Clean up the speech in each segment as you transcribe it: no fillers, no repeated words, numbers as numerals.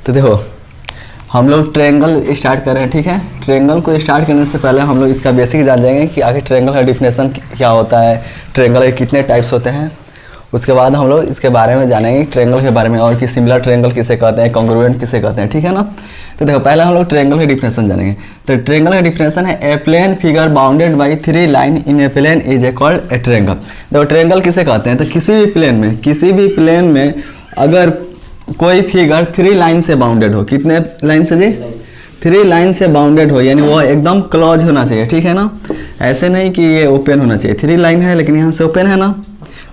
तो देखो हम लोग ट्रायंगल स्टार्ट कर रहे हैं, ठीक है। ट्रायंगल को स्टार्ट करने से पहले हम लोग इसका बेसिक जान जाएंगे कि आखिर ट्रायंगल का डिफिनेशन क्या होता है, ट्रायंगल के कितने टाइप्स होते हैं। उसके बाद हम लोग इसके बारे में जानेंगे ट्रायंगल के बारे में, और कि सिमिलर ट्रायंगल किसे कहते हैं, कॉन्ग्रुएंट किसे कहते हैं, ठीक है ना। तो देखो पहले हम लोग ट्रायंगल के डिफिनेशन जानेंगे। तो ट्रायंगल का डिफिनेशन है a plane figure bounded by 3 line in a plane is a called a triangle. देखो ट्रायंगल किसे कहते हैं, तो किसी भी प्लेन में अगर कोई फिगर 3 लाइन से बाउंडेड हो, कितने लाइन से जी, 3 लाइन से बाउंडेड हो, यानी वो एकदम क्लोज होना चाहिए, ठीक है ना। ऐसे नहीं कि ये ओपन होना चाहिए, 3 लाइन है लेकिन यहाँ से ओपन है ना,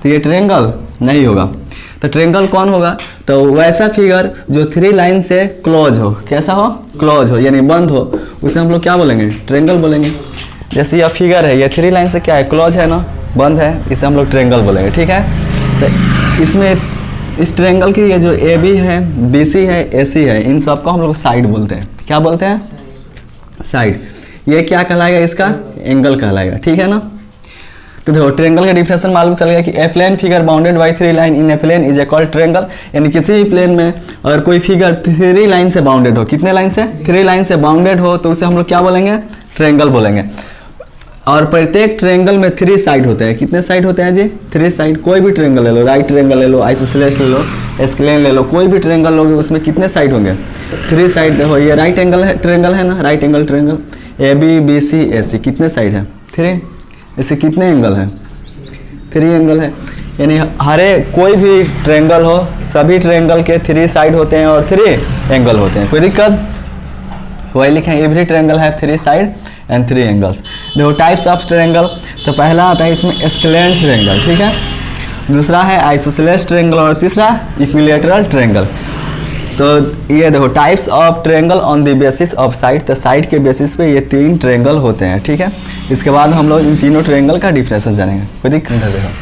तो ये ट्रायंगल नहीं होगा। तो ट्रायंगल कौन होगा, तो वैसा फिगर जो 3 लाइन से क्लोज हो, कैसा हो, क्लोज हो यानी बंद हो, उसे हम लोग क्या बोलेंगे, ट्रायंगल बोलेंगे। जैसे यह फिगर है, ये 3 लाइन से क्या है, क्लोज है ना, बंद है, इसे हम लोग ट्रायंगल बोलेंगे, ठीक है। तो इसमें इस ट्रायंगल की ये जो ए बी है, बी सी है, ए सी है, इन सबको हम लोग साइड बोलते हैं। क्या बोलते हैं, साइड। ये क्या कहलाएगा, इसका एंगल कहलाएगा, ठीक है ना। तो देखो ट्रायंगल का डिफिनेशन मालूम चल गया कि a plane figure bounded by 3 line in a plane is a called triangle. यानी किसी भी प्लेन में अगर कोई फिगर 3 लाइन से बाउंडेड हो, कितने लाइन से, 3 लाइन से बाउंडेड हो, तो उसे हम लोग क्या बोलेंगे, ट्रायंगल बोलेंगे। और प्रत्येक ट्रायंगल में 3 साइड होते हैं। कितने साइड होते हैं जी, 3 साइड। कोई भी ट्रायंगल ले लो, राइट ट्रायंगल ले लो, आइसोसेलेस ले लो, स्क्लेन ले लो, कोई भी ट्रायंगल लोगे उसमें कितने साइड होंगे, 3 साइड। देखो ये राइट एंगल है, ट्रायंगल है ना, right angle triangle, A B B C A C, कितने साइड है, 3। इससे कितने एंगल है, 3 एंगल है। यानी हरे कोई भी ट्रायंगल हो, सभी ट्रायंगल के 3 साइड होते हैं और 3 एंगल होते हैं। कोई दिक्कत, वही लिखे हैं, every triangle have 3 side and 3 angles. देखो टाइप्स ऑफ ट्रायंगल, तो पहला आता है इसमें स्क्लेन ट्रायंगल, ठीक है। दूसरा है आइसोसेलेस ट्रायंगल और तीसरा इक्विलैटरल ट्रायंगल। तो ये देखो types of triangle on the basis of side, तो साइड के बेसिस पे ये 3 ट्रायंगल होते हैं, ठीक है। इसके बाद हम लोग इन तीनों ट्रायंगल का डिफरेंस जानेंगे। कोई दिक्कत है,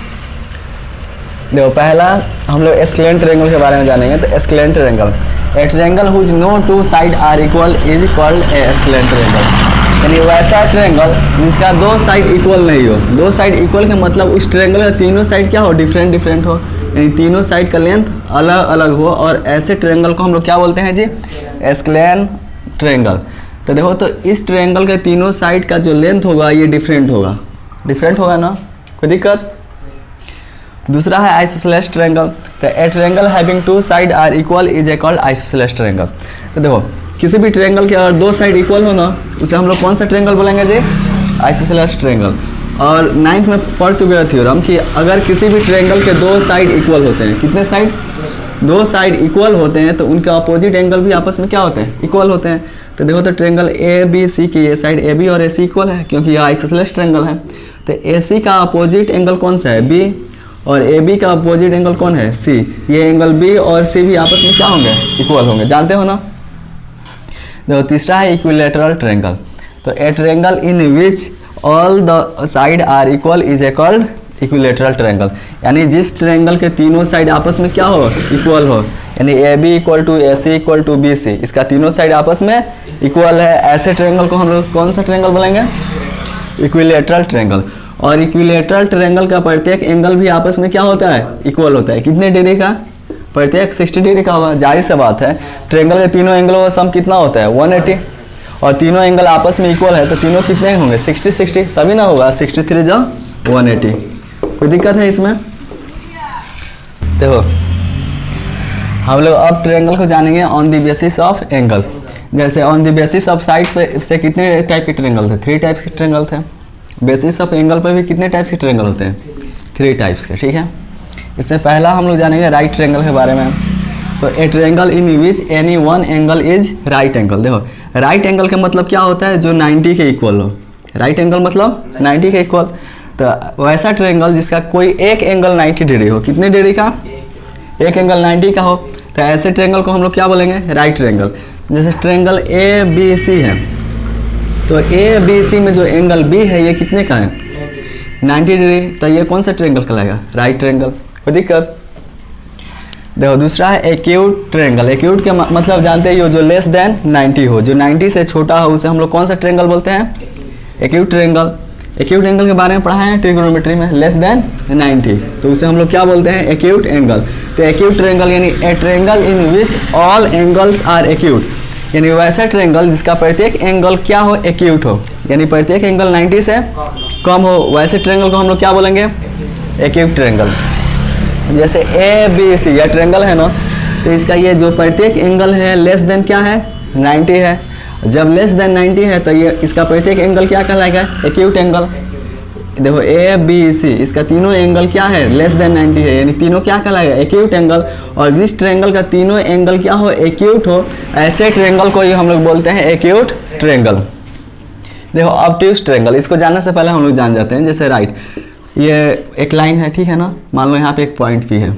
देखो पहला हम लोग स्क्लेन ट्रायंगल के बारे में जानेंगे। तो scalene triangle, a triangle whose no 2 side are equal is called a scalene triangle. यानी वैसा ट्रायंगल जिसका 2 साइड इक्वल नहीं हो। 2 साइड इक्वल का मतलब उस ट्रायंगल का तीनों साइड क्या हो, डिफरेंट हो, यानी तीनों साइड का लेंथ अलग अलग हो, और ऐसे ट्रायंगल को हम लोग क्या बोलते हैं जी, स्क्लेन ट्रायंगल। तो देखो तो इस ट्रायंगल के तीनों साइड का जो लेंथ होगा ये डिफरेंट होगा ना, कोई दिक्कत। दूसरा है आइसोसेलेस ट्रायंगल, तो a triangle having 2 side are equal is a called isosceles triangle. तो देखो किसी भी ट्रायंगल के अगर 2 साइड इक्वल हो ना, उसे हम लोग कौन सा ट्रायंगल बोलेंगे जी, आइसोसेलेस ट्रायंगल। और 9th में पढ़ चुके हैं थ्योरम कि अगर किसी भी ट्रायंगल के 2 साइड इक्वल होते हैं, कितने साइड, 2 साइड इक्वल होते हैं, तो उनके अपोजिट एंगल भी आपस में क्या होते हैं, इक्वल होते हैं। तो देखो तो ट्रायंगल ए बी सी की ये साइड ए बी और ए सी इक्वल है, क्योंकि यह आइसोसेलेस ट्रायंगल है। तो ए सी का अपोजिट एंगल कौन सा है, बी, और ए बी का अपोजिट एंगल कौन है, सी। ये एंगल बी और सी भी आपस में क्या होंगे, इक्वल होंगे, जानते हो ना। देखो तीसरा है इक्विलैटरल ट्रायंगल, तो a triangle in which all the side are equal is a called equilateral triangle. यानी जिस ट्रायंगल के तीनों साइड आपस में क्या हो, इक्वल हो, यानी A B equal to A C equal to B C, इसका तीनों साइड आपस में इक्वल है, ऐसे ट्रायंगल को हम लोग कौन सा ट्रायंगल बोलेंगे, इक्विलैटरल ट्रायंगल। और इक्विलैटरल ट्रायंगल का प्रत्येक एंगल भी आपस में क्या होता है, इक्वल होता है। कितने डिग्री का, प्रत्येक 60 डिग्री का होगा। जाहिर सी बात है ट्रायंगल के तीनों एंगलों का सम कितना होता है, 180, और तीनों एंगल आपस में इक्वल है, तो तीनों कितने होंगे, 60, तभी ना होगा 63 जा 180। कोई दिक्कत है इसमें। देखो हम लोग अब ट्रायंगल को जानेंगे on the basis of angle. जैसे on the basis of side पे से कितने टाइप के ट्रायंगल थे, 3 टाइप्स के ट्रायंगल थे। बेसिस ऑफ एंगल पर भी कितने टाइप्स के ट्रायंगल होते हैं, 3 टाइप्स के, ठीक है। इससे पहला हम लोग जानेंगे राइट ट्रायंगल के बारे में। तो a triangle in which any one angle is right angle. देखो राइट एंगल का मतलब क्या होता है, जो 90 के इक्वल हो। राइट एंगल मतलब 90 के इक्वल। तो वैसा ट्रायंगल जिसका कोई एक एंगल 90 डिग्री हो, कितने डिग्री का, एक एंगल 90 का हो, तो ऐसे ट्रायंगल को हम लोग क्या बोलेंगे, राइट ट्रायंगल। जैसे ट्रायंगल ए बी सी है, तो ए बी सी में जो एंगल बी है ये कितने का है, 90 डिग्री, तो ये कौन सा ट्रायंगल कहलाएगा, राइट ट्रायंगल। कोई दिक्कत। देखो दूसरा है एक्यूट ट्रायंगल। एक्यूट के मतलब जानते ही हो, जो लेस देन 90 हो, जो 90 से छोटा हो, उसे हम लोग कौन सा ट्रायंगल बोलते हैं, एक्यूट ट्रायंगल। एक्यूट एंगल के बारे में पढ़ा है ट्रिग्नोमेट्री में, लेस देन 90, तो उसे हम लोग क्या बोलते हैं, एक्यूट एंगल। तो एक्यूट ट्रायंगल यानी a triangle in which all angles are acute, यानी वैसा ट्रायंगल जिसका प्रत्येक एंगल क्या हो, एक्यूट हो, यानी प्रत्येक एंगल 90 से कम हो, वैसे ट्रायंगल को हम लोग क्या बोलेंगे, एक्यूट ट्रायंगल। जैसे ए बी सी यह ट्रायंगल है ना, तो इसका ये जो प्रत्येक एंगल है लेस देन क्या है, 90 है। जब लेस देन 90 है तो ये इसका प्रत्येक एंगल क्या कहलाएगा, एक्यूट एंगल। देखो ए बी सी इसका तीनों एंगल क्या है, लेस देन 90 है, यानी तीनों क्या कहलाएगा, एक्यूट एंगल। और जिस ट्रायंगल का तीनों एंगल क्या हो, एक्यूट हो, ऐसे ट्रायंगल को ही हम लोग बोलते हैं एक्यूट ट्रायंगल। देखो ऑब्ट्यूज ट्रायंगल, इसको जानने से पहले हम लोग जान जाते हैं। जैसे राइट, ये एक लाइन है, ठीक है ना, मान लो यहाँ पे एक पॉइंट पी है,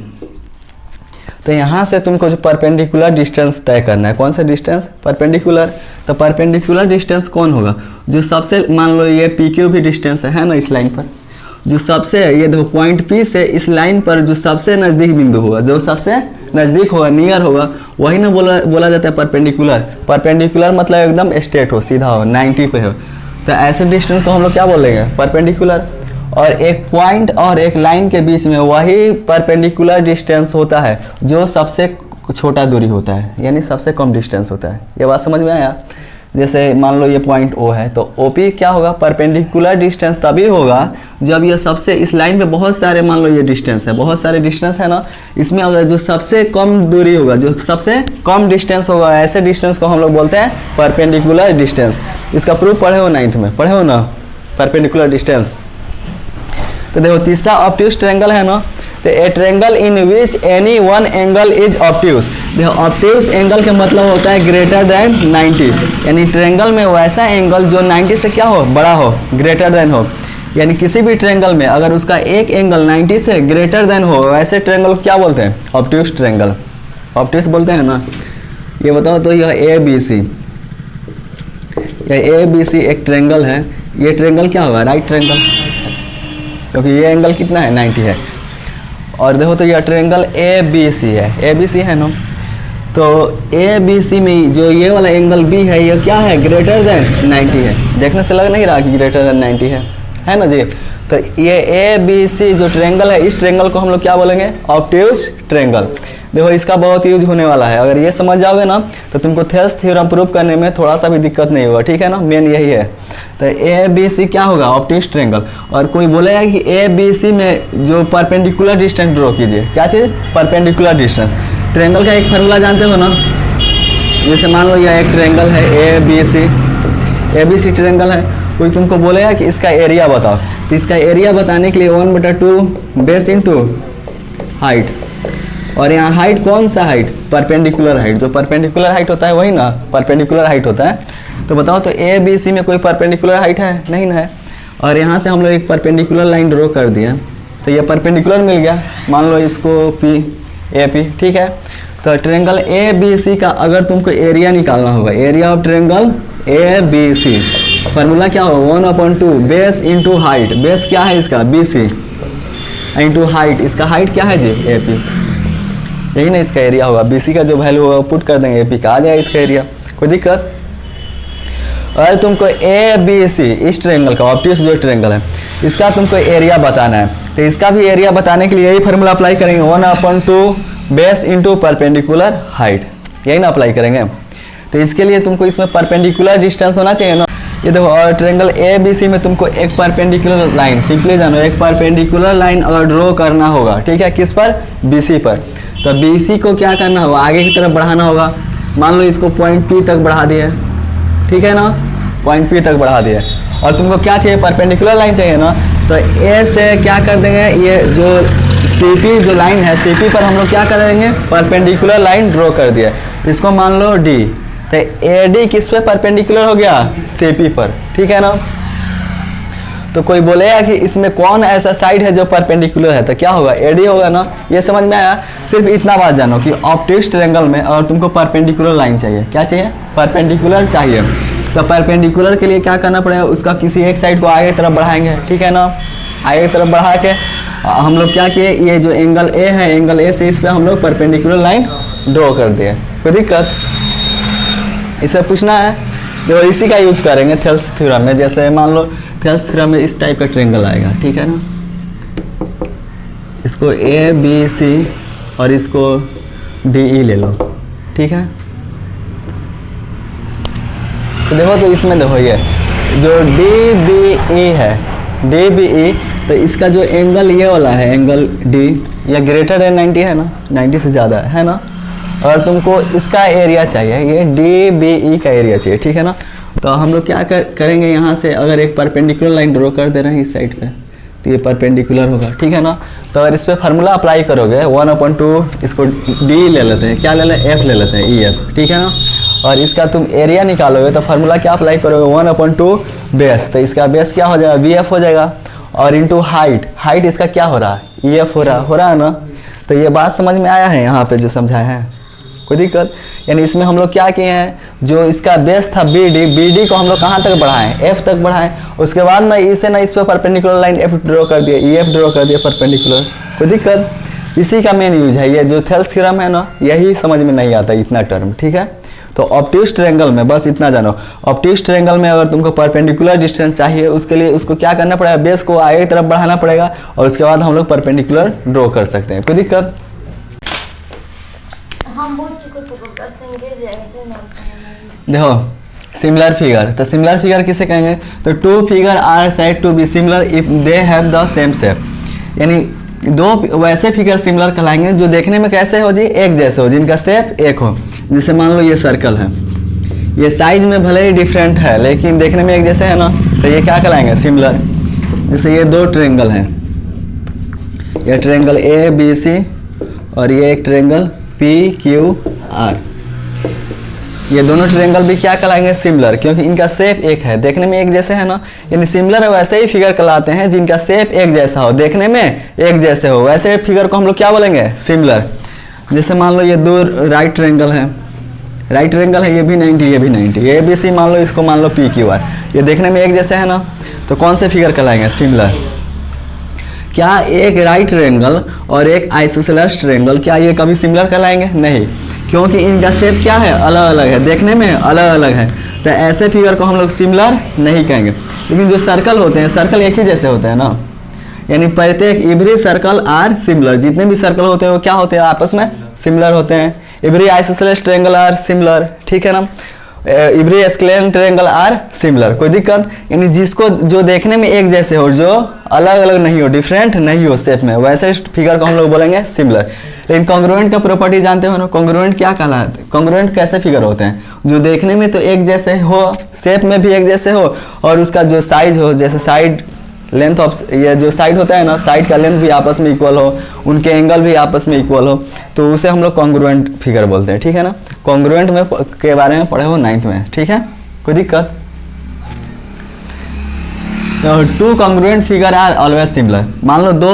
तो यहाँ से तुमको जो परपेंडिकुलर डिस्टेंस तय करना है, कौन सा डिस्टेंस, परपेंडिकुलर। तो परपेंडिकुलर डिस्टेंस कौन होगा, जो सबसे, मान लो ये पी क्यू भी डिस्टेंस है ना इस लाइन पर, जो सबसे, ये देखो पॉइंट पी से इस लाइन पर जो सबसे नज़दीक बिंदु होगा, जो सबसे नज़दीक होगा, नियर होगा, वही ना बोला जाता है परपेंडिकुलर। परपेंडिकुलर मतलब एकदम स्ट्रेट हो, सीधा हो, 90 पे हो, तो ऐसे डिस्टेंस को हम लोग क्या बोलेंगे, परपेंडिकुलर। और एक पॉइंट और एक लाइन के बीच में वही परपेंडिकुलर डिस्टेंस होता है जो सबसे छोटा दूरी होता है, यानी सबसे कम डिस्टेंस होता है। ये बात समझ में आया। जैसे मान लो ये पॉइंट ओ है, तो ओ पी क्या होगा, परपेंडिकुलर डिस्टेंस तभी होगा जब ये सबसे, इस लाइन पे बहुत सारे, मान लो ये डिस्टेंस है, बहुत सारे डिस्टेंस है ना, इसमें अगर जो सबसे कम दूरी होगा, जो सबसे कम डिस्टेंस होगा, ऐसे डिस्टेंस को हम लोग बोलते हैं परपेंडिकुलर डिस्टेंस। इसका प्रूफ पढ़े हो 9th में, पढ़े हो ना, परपेंडिकुलर डिस्टेंस। तो देखो तीसरा ऑब्ट्यूज ट्रायंगल है ना, तो a triangle in which any one angle is obtuse. देखो ऑब्ट्यूज एंगल का मतलब होता है ग्रेटर देन 90, यानी ट्रायंगल में वैसा एंगल जो 90 से क्या हो, बड़ा हो, ग्रेटर देन हो, यानी किसी भी ट्रायंगल में अगर उसका एक एंगल 90 से ग्रेटर देन हो, वैसे ट्रायंगल को क्या बोलते हैं, ऑब्ट्यूज ट्रायंगल, ऑब्ट्यूज बोलते हैं ना। ये बताओ तो यह ए बी सी, यह ए बी सी एक ट्रायंगल है, ये ट्रायंगल क्या होगा, राइट ट्रायंगल, क्योंकि ये एंगल कितना है, 90 है। और देखो तो यह ट्रायंगल ए बी सी है, ए बी सी है ना, तो ए बी सी में जो ये वाला एंगल बी है, ये क्या है, ग्रेटर देन 90 है। देखने से लग नहीं रहा कि ग्रेटर देन 90 है ना जी। तो ये ए बी सी जो ट्रायंगल है, इस ट्रायंगल को हम लोग क्या बोलेंगे, ऑब्ट्यूज ट्रायंगल। देखो इसका बहुत यूज होने वाला है, अगर ये समझ जाओगे ना तो तुमको थेल्स थ्योरम प्रूव करने में थोड़ा सा भी दिक्कत नहीं होगा, ठीक है ना, मेन यही है। तो ए बी सी क्या होगा, ऑब्ट्यूज ट्रायंगल। और कोई बोलेगा कि ए बी सी में जो परपेंडिकुलर डिस्टेंस ड्रॉ कीजिए, क्या चीज़, परपेंडिकुलर डिस्टेंस। ट्रायंगल का एक फार्मूला जानते हो ना, जैसे मान लो यह एक ट्रायंगल है ए बी सी ट्रायंगल है, कोई तुमको बोलेगा कि इसका एरिया बताओ, तो इसका एरिया बताने के लिए 1/2 बेस इंटू हाइट, और यहाँ हाइट कौन सा हाइट, परपेंडिकुलर हाइट, जो परपेंडिकुलर हाइट होता है वही ना परपेंडिकुलर हाइट होता है। तो बताओ तो ए बी सी में कोई परपेंडिकुलर हाइट है, नहीं ना है। और यहाँ से हम लोग एक परपेंडिकुलर लाइन ड्रॉ कर दिए, तो ये परपेंडिकुलर मिल गया, मान लो इसको पी ए पी, ठीक है। तो ट्रायंगल ए बी सी का अगर तुमको एरिया निकालना होगा, area of triangle A B C, formula क्या होगा, 1/2 बेस इंटू हाइट, बेस क्या है इसका, बी सी, इंटू हाइट, इसका हाइट क्या है जी, ए पी, यही ना इसका एरिया होगा। बी सी का जो वैल्यू होगा पुट कर देंगे, ए पी का आ जाएगा इसका एरिया, कोई दिक्कत। और तुमको ए बी सी इस ट्रायंगल का, ऑब्ट्यूज जो ट्रायंगल है, इसका तुमको एरिया बताना है, तो इसका भी एरिया बताने के लिए यही फार्मूला अप्लाई करेंगे, 1/2 बेस इंटू परपेंडिकुलर हाइट, यही ना अप्लाई करेंगे। तो इसके लिए तुमको इसमें परपेंडिकुलर डिस्टेंस होना चाहिए ना। ये देखो, और ट्रायंगल ए बी सी में तुमको एक परपेंडिकुलर लाइन, सिंपली जानो, एक परपेंडिकुलर लाइन अगर ड्रॉ करना होगा, ठीक है, किस पर, बी सी पर, तो बी सी को क्या करना होगा, आगे की तरफ बढ़ाना होगा। मान लो इसको पॉइंट पी तक बढ़ा दिया, ठीक है ना, पॉइंट पी तक बढ़ा दिया, और तुमको क्या चाहिए, परपेंडिकुलर लाइन चाहिए ना, तो ए से क्या कर देंगे, ये जो सी पी जो लाइन है, सी पी पर हम लोग क्या करेंगे, परपेंडिकुलर लाइन ड्रॉ कर दिया, इसको मान लो डी, तो ए डी किस पे परपेंडिकुलर हो गया, सी पी पर, ठीक है ना। तो कोई बोलेगा कि इसमें कौन ऐसा साइड है जो परपेंडिकुलर है, तो क्या होगा, एडी होगा ना। ये समझ में आया। सिर्फ इतना बात जानो कि ऑब्ट्यूज ट्रायंगल में अगर तुमको परपेंडिकुलर लाइन चाहिए, क्या चाहिए, परपेंडिकुलर चाहिए, तो परपेंडिकुलर के लिए क्या करना पड़ेगा, उसका किसी एक साइड को आगे की तरफ बढ़ाएंगे, ठीक है ना। आगे की तरफ बढ़ा के हम लोग क्या किए, ये जो एंगल ए है, एंगल ए से इस पर हम लोग परपेंडिकुलर लाइन ड्रॉ कर दिए। कोई दिक्कत, इसे पूछना है, जो इसी का यूज करेंगे थेल्स थ्योरम में। जैसे मान लो थेल्स थ्योरम में इस टाइप का ट्रेंगल आएगा, ठीक है ना। इसको ए बी सी और इसको डी ई ले लो, ठीक है। तो देखो, तो इसमें देखो ये जो डी बी ई है, डी बी ई, तो इसका जो एंगल ये वाला है, एंगल डी, या ग्रेटर देन 90 है ना, 90 से ज़्यादा है ना। और तुमको इसका एरिया चाहिए, ये डी बी ई का एरिया चाहिए, ठीक है ना। तो हम लोग क्या करेंगे, यहाँ से अगर एक परपेंडिकुलर लाइन ड्रॉ कर दे रहे हैं इस साइड पे, तो ये परपेंडिकुलर होगा, ठीक है ना। तो अगर इस पर फार्मूला अप्लाई करोगे 1/2, इसको डी ले लेते हैं, क्या ले लेते हैं, एफ ले लेते हैं, ई एफ, ठीक है ना। और इसका तुम एरिया निकालोगे तो फार्मूला क्या अप्लाई करोगे, 1/2 बेस, तो इसका बेस क्या हो जाएगा, वी एफ हो जाएगा। और इंटू हाइट, हाइट इसका क्या हो रहा है, ई एफ हो रहा है ना। तो ये बात समझ में आया है यहाँ पे जो समझाया है, कोई दिक्कत। यानी इसमें हम लोग क्या किए हैं, जो इसका बेस था बी डी को हम लोग कहाँ तक बढ़ाएं, एफ तक बढ़ाएं। उसके बाद ना इसे ना इस पर परपेंडिकुलर लाइन एफ ड्रॉ कर दिया, ई एफ ड्रॉ कर दिया परपेंडिकुलर, कोई दिक्कत। इसी का मेन यूज है, ये जो थेल्स थ्योरम है ना, यही समझ में नहीं आता इतना टर्म, ठीक है। तो ऑब्ट्यूज ट्रायंगल में बस इतना जानो, ऑब्ट्यूज ट्रायंगल में अगर तुमको परपेंडिकुलर डिस्टेंस चाहिए, उसके लिए उसको क्या करना पड़ेगा, बेस को आगे की तरफ बढ़ाना पड़ेगा, और उसके बाद हम लोग परपेंडिकुलर ड्रॉ कर सकते हैं, कोई दिक्कत। देखो सिमिलर फिगर, तो सिमिलर फिगर किसे कहेंगे, तो two figure are said to be similar if they have the same shape, यानी दो वैसे फिगर सिमिलर कहलाएंगे जो देखने में कैसे हो जी, एक जैसे हो, जिनका शेप एक हो। जैसे मान लो ये सर्कल है, ये साइज में भले ही डिफरेंट है लेकिन देखने में एक जैसे है ना, तो ये क्या कहलाएंगे, सिमिलर। जैसे ये दो ट्रायंगल हैं, ये ट्रायंगल ए बी सी और ये एक ट्रायंगल पी क्यू आर, ये दोनों ट्रायंगल भी क्या कहलाएंगे, सिमिलर, क्योंकि इनका शेप एक है, देखने में एक जैसे है ना। यानी सिमिलर वैसे ही फिगर कहलाते हैं जिनका शेप एक जैसा हो, देखने में एक जैसे हो, वैसे फिगर को हम लोग क्या बोलेंगे, सिमिलर। जैसे मान लो ये दो राइट ट्रायंगल है, राइट ट्रायंगल है, ये भी 90 ये भी 90, ए बी सी मान लो, इसको मान लो पी क्यू आर, ये देखने में एक जैसे है ना, तो कौन से फिगर कहलाएंगे, सिमिलर। क्या एक राइट ट्रायंगल और एक आइसोसेलेस ट्रायंगल क्या ये कभी सिमिलर कहलाएंगे, नहीं, क्योंकि इनका शेप क्या है, अलग अलग है, देखने में अलग अलग है। तो ऐसे फिगर को हम लोग सिमिलर नहीं कहेंगे। लेकिन जो सर्कल होते हैं, सर्कल एक ही जैसे होते हैं ना, यानी प्रत्येक एवरी सर्कल आर सिमिलर, जितने भी सर्कल होते हैं वो क्या होते हैं, आपस में सिमिलर होते हैं। Every isosceles triangle are similar, ठीक है ना। Every scalene triangle are similar, कोई दिक्कत। यानी जिसको जो देखने में एक जैसे हो, जो अलग अलग नहीं हो, डिफरेंट नहीं हो शेप में, वैसे फिगर को हम लोग बोलेंगे सिमिलर। लेकिन कॉन्ग्रुएंट का प्रॉपर्टी जानते हो ना, कॉन्ग्रुएंट क्या कहलाते हैं, कॉन्ग्रुएंट कैसे फिगर होते हैं, जो देखने में तो एक जैसे हो, शेप में भी एक जैसे हो, और उसका जो साइज हो, जैसे साइड लेंथ ऑफ, ये जो साइड होता है ना, साइड का लेंथ भी आपस में इक्वल हो, उनके एंगल भी आपस में इक्वल हो, तो उसे हम लोग कॉन्ग्रुएंट फिगर बोलते हैं, ठीक है ना। कॉन्ग्रुएंट में के बारे में पढ़े हो 9th में, ठीक है, कोई दिक्कत। Two congruent figure are always similar. मान लो दो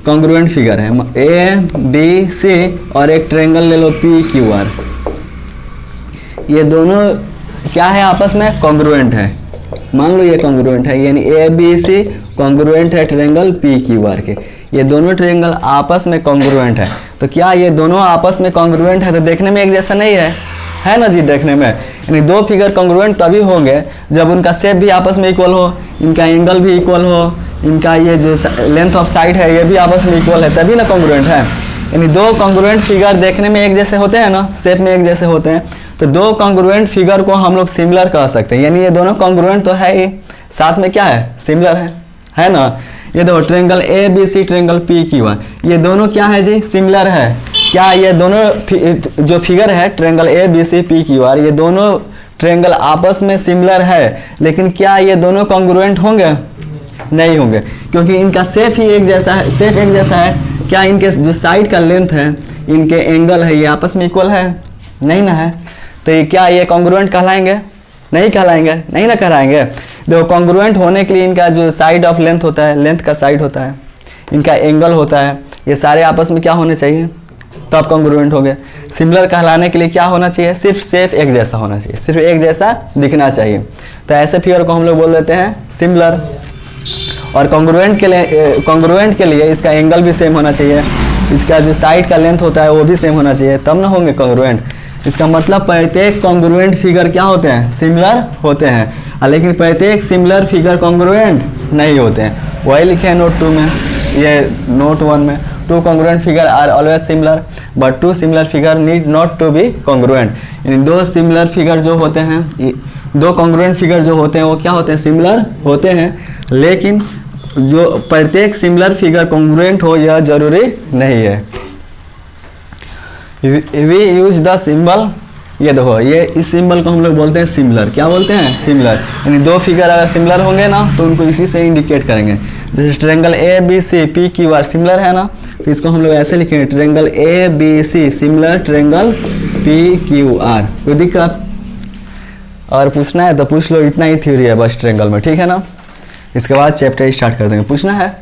कॉन्ग्रुएंट फिगर है, ए बी सी और एक ट्रायंगल ले लो पी क्यू आर, ये दोनों क्या है, आपस में कॉन्ग्रुएंट है। मान लो ये कॉन्ग्रुएंट है, यानी ए बी सी कॉन्ग्रुएंट है ट्रायंगल पी क्यू आर के, ये दोनों ट्रायंगल आपस में कॉन्ग्रुएंट है। तो क्या ये दोनों आपस में कॉन्ग्रुएंट है, तो देखने में एक जैसा नहीं है ना जी, देखने में। यानी दो फिगर कॉन्ग्रुएंट तभी होंगे जब उनका शेप भी आपस में इक्वल हो, इनका एंगल भी इक्वल हो, इनका ये जो लेंथ ऑफ साइड है ये भी आपस में इक्वल है, तभी ना कॉन्ग्रुएंट है। यानी दो कॉन्ग्रुएंट फिगर देखने में एक जैसे होते हैं ना, शेप में एक जैसे होते हैं, तो दो कॉन्ग्रुएंट फिगर को हम लोग सिमिलर कह सकते हैं। यानी ये दोनों कॉन्ग्रुएंट तो है ही, साथ में क्या है, सिमिलर है ना। ये दो triangle A B C, triangle P Q R, ये दोनों क्या है जी, सिमिलर है। क्या ये दोनों जो फिगर है triangle A B C P Q R, ये दोनों ट्रायंगल आपस में सिमिलर है, लेकिन क्या ये दोनों कॉन्ग्रुएंट होंगे, नहीं होंगे, क्योंकि इनका शेप ही एक जैसा है, शेप एक जैसा है। क्या इनके जो साइड का लेंथ है, इनके एंगल है, ये आपस में इक्वल है, नहीं ना है। तो ये क्या ये कॉन्ग्रुएंट कहलाएंगे, नहीं कहलाएंगे, नहीं ना कहलाएंगे। देखो कॉन्ग्रुएंट होने के लिए इनका जो साइड ऑफ लेंथ होता है, लेंथ का साइड होता है, इनका एंगल होता है, ये सारे आपस में क्या होने चाहिए, तो आप कॉन्ग्रुएंट हो गए। सिमिलर कहलाने के लिए क्या होना चाहिए, सिर्फ शेप एक जैसा होना चाहिए, सिर्फ एक जैसा दिखना चाहिए। तो ऐसे फिगर को हम लोग बोल देते हैं सिमिलर। और कॉन्ग्रुएंट के लिए इसका एंगल भी सेम होना चाहिए, इसका जो साइड का लेंथ होता है वो भी सेम होना चाहिए, तब ना होंगे कॉन्ग्रुएंट। इसका मतलब प्रत्येक कॉन्ग्रुएंट फिगर क्या होते हैं, सिमिलर होते हैं, लेकिन प्रत्येक सिमिलर फिगर कॉन्ग्रुएंट नहीं होते हैं। वही लिखे हैं नोट 2 में, ये नोट 1 में, 2 congruent figure are always similar but 2 similar figure need not to be congruent. यानी 2 सिमिलर फिगर जो होते हैं, 2 कॉन्ग्रुएंट फिगर जो होते हैं वो क्या होते हैं, सिमिलर होते हैं, लेकिन जो प्रत्येक सिमिलर फिगर कॉन्ग्रुएंट हो यह जरूरी नहीं है। वी यूज द सिंबल, ये देखो ये इस सिंबल को हम लोग बोलते हैं सिमिलर। क्या बोलते हैं, सिमिलर। यानी 2 फिगर अगर सिमिलर होंगे ना तो उनको इसी से इंडिकेट करेंगे। जैसे triangle A B C P Q R similar है ना, तो इसको हम लोग ऐसे लिखेंगे, triangle A B C similar triangle P Q R. कोई दिक्कत? और पूछना है तो पूछ लो, इतना ही थ्योरी है बस ट्रायंगल में, ठीक है ना। इसके बाद चैप्टर स्टार्ट कर देंगे। पूछना है?